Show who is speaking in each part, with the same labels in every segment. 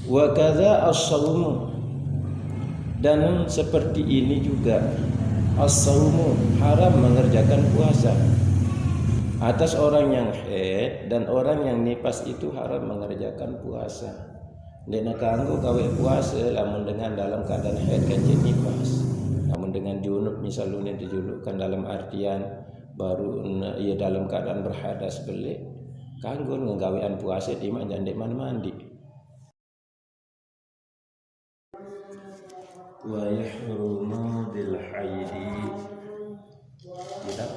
Speaker 1: Wa kadza as-saumu, dan seperti ini juga as-saumu, haram mengerjakan puasa. Atas orang yang haid dan orang yang nifas itu haram mengerjakan puasa. Dena kanggo gawe puasa lamun dengan dalam keadaan haid kan nifas. Namun dengan junub misalnya dijulukkan dalam artian baru ia dalam keadaan berhadas belik, kanggo nggawean puasa di mana ndek mandi. Wa yahrumu bil haidi, tidak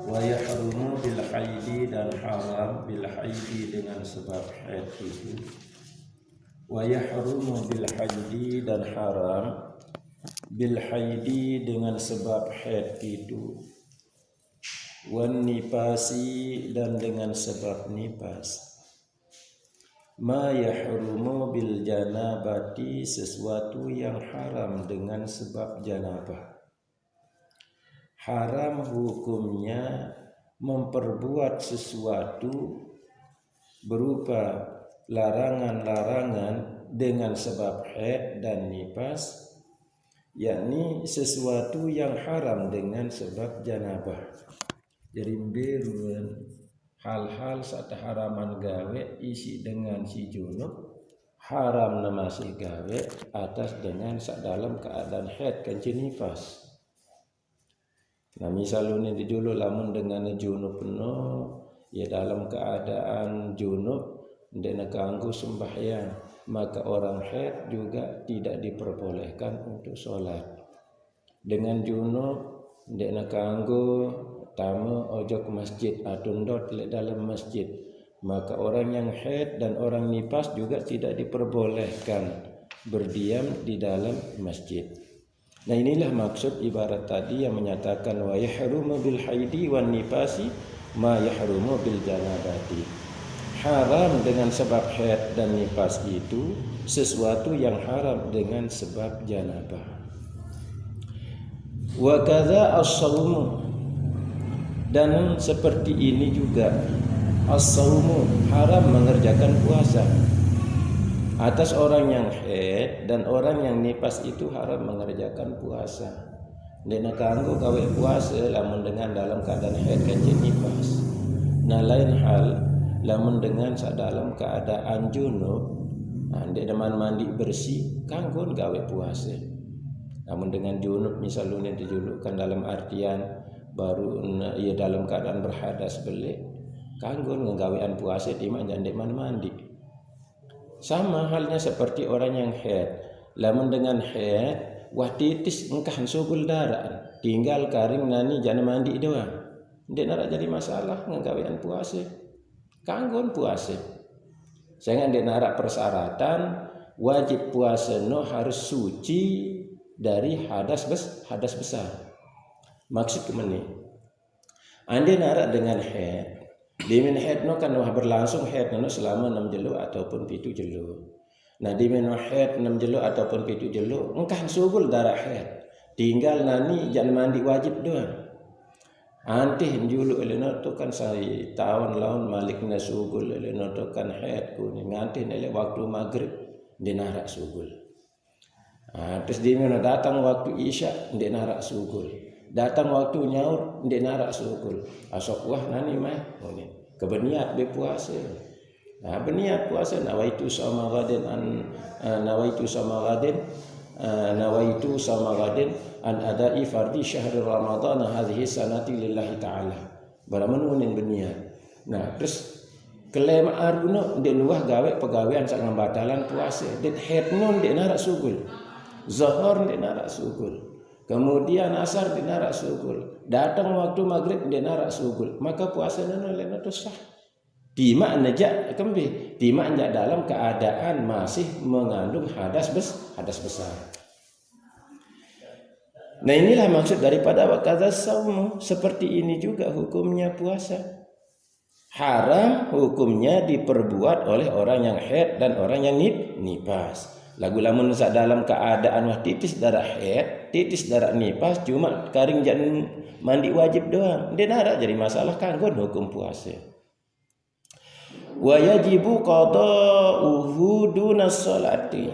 Speaker 1: wa yahrumu bil haidi, dan haram bil haidi dengan sebab haid itu. Wa yahrumu bil haidi, dan haram bil haidi dengan sebab haid itu. Wan nifasi, dan dengan sebab nifas. Ma yahrumu bil janabati, sesuatu yang haram dengan sebab janabah. Haram hukumnya memperbuat sesuatu berupa larangan-larangan dengan sebab haid dan nifas, yakni sesuatu yang haram dengan sebab janabah. Jadi berun hal-hal satu haraman gawe isi dengan si junub, haram nama si gawe atas dengan sak dalam keadaan haid kencing nifas. Nah misalnya di dulu lamun dengan junub penuh, ya dalam keadaan junub dan ganggu sembahyang, maka orang haid juga tidak diperbolehkan untuk sholat. Dengan junub dan ganggu tamu ojo ke masjid atau ndot le dalam masjid, maka orang yang haid dan orang nifas juga tidak diperbolehkan berdiam di dalam masjid. Nah inilah maksud ibarat tadi yang menyatakan wa yahrumu bil haidi wan nifasi ma yahrumu bil janabati. Haram dengan sebab haid dan nifas itu sesuatu yang haram dengan sebab janabah. Wa kadza as-saumu, dan seperti ini juga as-saumu, haram mengerjakan puasa. Atas orang yang haid dan orang yang nifas itu haram mengerjakan puasa. Dena kanggo gawe puasa lamun dengan dalam keadaan haid kan nifas. Nah lain hal lamun dengan dalam keadaan junub, ndek deman mandi bersih kanggo gawe puasa. Namun dengan junub misalnya dijulukkan dalam artian baru ia dalam keadaan berhadas belik, kanggo nggawean puasa di mana ndek mandi. Sama halnya seperti orang yang haid. Lamun dengan haid, wah titis engkah subul darah, tinggal karing nani jana mandi doang. Ndek narak jadi masalah nggawean puasa. Kanggon puasa. Saya ndek narak persyaratan wajib puasa no harus suci dari hadas besar. Maksud kemana? Anda narak dengan haid. Di min haid no kan wah berlangsung haid no selama 6 jelu ataupun 7 jelu. Nah di min haid 6 jelu ataupun 7 jelu engkah subul darah haid. Tinggal nani jangan mandi wajib doang. Antih julu eleno tu kan saya tahun laun malikna subul eleno tu kan haid ku ni ngantih ele waktu maghrib dinarak subul. Terus di min datang waktu isya dinarak subul. Datang waktu nyaur ndek narak sukul asok wah nani mah kebeniat be puasa. Nah beniat puasa nawaitu sama gadin nawaitu sama gadin an adai fardi syahr ramadan hadhihi sanati lillahi taala baramun beniat. Nah terus klaim aruno ndek nuwah gawe pegawean sak ngambatalan puasa det haid non ndek narak sukul, zuhur ndek narak sukul, kemudian asar dinarak sugul, datang waktu maghrib dinarak sugul, maka puasa nana lena tu sah. Tima najak kembi, tima najak dalam keadaan masih mengandung hadas besar. Nah inilah maksud daripada wakadza saumu, seperti ini juga hukumnya puasa. Haram hukumnya diperbuat oleh orang yang haid dan orang yang nifas. Lagu lamun sak dalam keadaan wah titis darah haid, titis darah nifas, cuma karing jangan mandi wajib doang. Dia narak jadi masalah kanggo hukum puasa. wa yajibu qada'uhu dunas salati.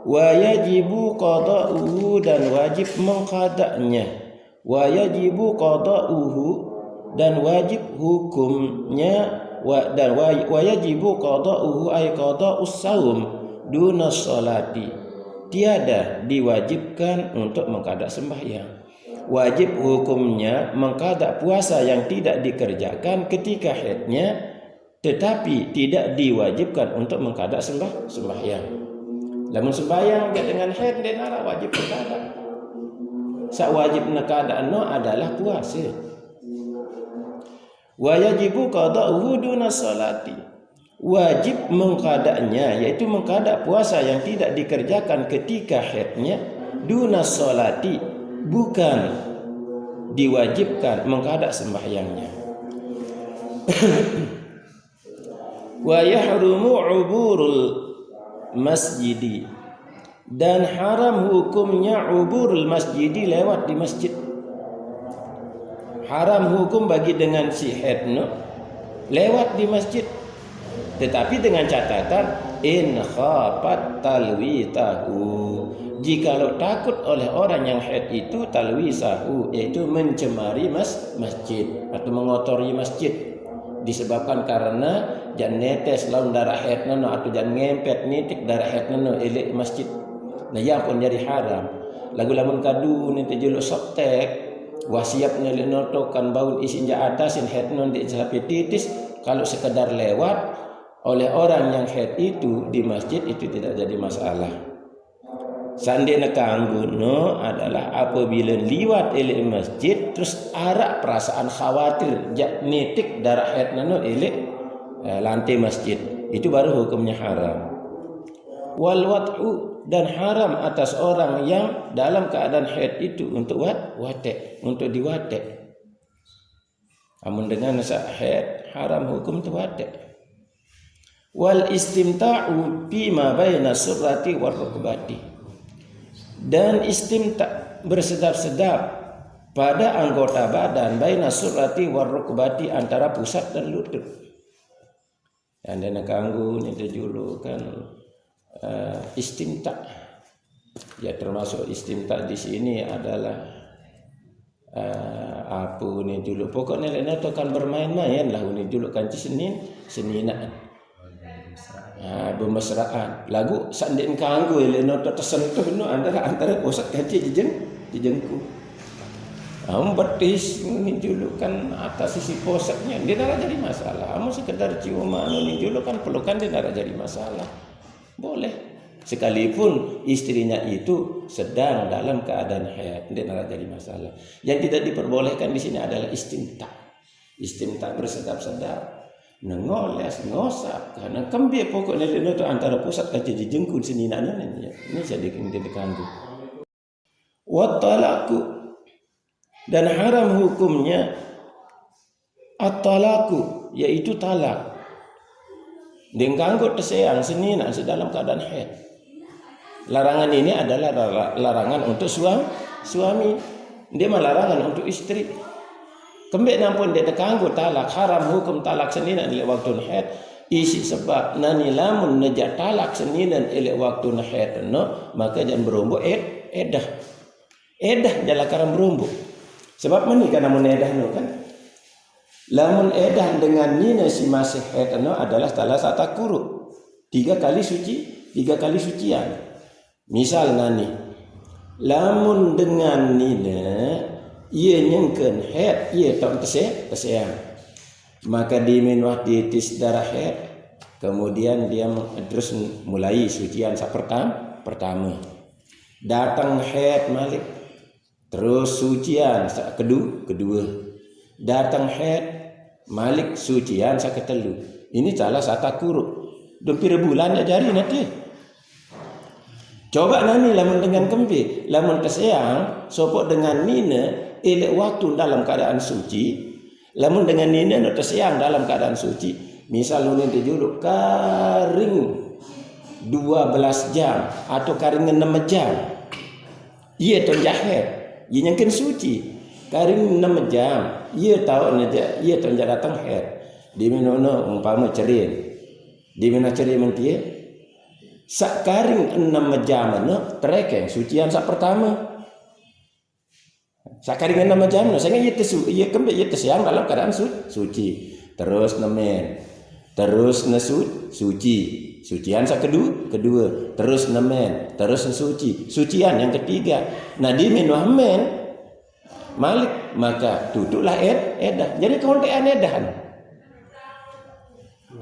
Speaker 1: Wa yajibu qada'uhu dan wajib mengqada'nya. Wa yajibu qada'uhu dan wajib hukumnya wa yajibu qada'uhu ay qada'us saum dunas salati. Tiada diwajibkan untuk mengqada sembahyang. Wajib hukumnya mengqada puasa yang tidak dikerjakan ketika haidnya, tetapi tidak diwajibkan untuk mengqada sembahyang. Lamun sembahyang dengan haid dia nara wajib mengqada. Sak wajib mengqada adalah puasa. Wa yajibu qada'uhu dunas salati. Wajib mengqadanya yaitu mengqada puasa yang tidak dikerjakan ketika haidnya, dunas salati, bukan diwajibkan mengqada sembahyangnya. Wa yahrumu 'uburul masjidi dan haram hukumnya uburul masjidi, lewat di masjid. Haram hukum bagi dengan si haid lewat di masjid, tetapi dengan catatan in khafat talwitahu, jikalau takut oleh orang yang haid itu talwisahu, yaitu mencemari masjid atau mengotori masjid, disebabkan karena jangan netes laun darah haid atau jangan ngempet nitik darah haid elek masjid. Nah yang pun jadi haram. Lagu lamun kadu nanti juluk sotek wasiap nilai notokan baun isin atasin haid di sapi titis, kalau sekedar lewat oleh orang yang haid itu di masjid itu tidak jadi masalah. Sandina kanggu adalah apabila liwat elek masjid terus arak perasaan khawatir nitik darah haid elek lantai masjid, itu baru hukumnya haram. Wal wat'u dan haram atas orang yang dalam keadaan haid itu untuk watek, untuk diwatek. Namun dengan haid haram hukum itu watek. Wal istimta'u bima baina surrati war rukbati, dan istimta' bersedap-sedap pada anggota badan baina surrati war rukbati, antara pusat dan lutut. Yang dana kanggu itu julukan istimta'. Ya termasuk istimta' di sini adalah apa ini dulu pokoknya lena tu kan bermain-main lah ini dulu kan seninaan bermesraan lagu sandin kanggu lena tu tersentuh antara pusat kaci jejengku betis ini dulu kan atas sisi pusatnya dia nara jadi masalah. Kamu sekedar ciuman ini dulu kan pelukan dia nara jadi masalah, boleh sekalipun istrinya itu sedang dalam keadaan haid, dia nara jadi masalah. Yang tidak diperbolehkan di sini adalah istimta bersedap-sedap, nengoles ngosap karena kembali pokoknya dia itu antara pusat kaci jejengku seninaan ini jadi diganggu. Wa talaku, dan haram hukumnya at-talaku, yaitu talak. Dengkanggo teseang senina dalam keadaan haid. Larangan ini adalah larangan untuk suami. Dia melarangan untuk istri. Kembali nampun dia tekanggo talak, haram hukum talak senina di waktu haid. Isi sebab nani lamun nejak talak senina elek waktu haid maka jangan berumbu edah jala karam berumbu. Sebab menikah namun edah kan. Lamun edah dengan nina si masih haid adalah salah satu kuru. 3 kali sucian. Misal nani lamun dengan nina ia nyengken haid ia tak teseang. Maka diminwah ditis darah haid, kemudian dia terus mulai sucian pertama. Datang haid malik, terus sucian kedua. Datang haid malik sucian ketelu. Ini salah satu kuru. Hampir bulan jari nanti. Coba nani lamun dengan kempi, lamun keseang sopok dengan nina elek waktu dalam keadaan suci. Lamun dengan nina no keseang dalam keadaan suci. Misal nunin dijuluk karing 12 jam atau karing 6 jam. Ia tonjahet, ia nyangkin suci. Karing 6 jam, ia tahu naja, ia tonjak datang haid. di minono umpama cerin di mina cerin mentie sak karing 6 jam trekeng sucian sak pertama sak karing 6 jam saya iya kembe iya siang dalam keadaan suci terus nemen terus suci sucian sak kedua terus nemen terus sucian yang ketiga nah di minuamen malik maka duduklah edah jadi kontean edahan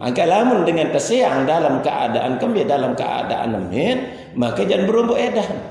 Speaker 1: agak lamun dengan keseang dalam keadaan kembe dalam keadaan nemen maka jangan berumbu edahan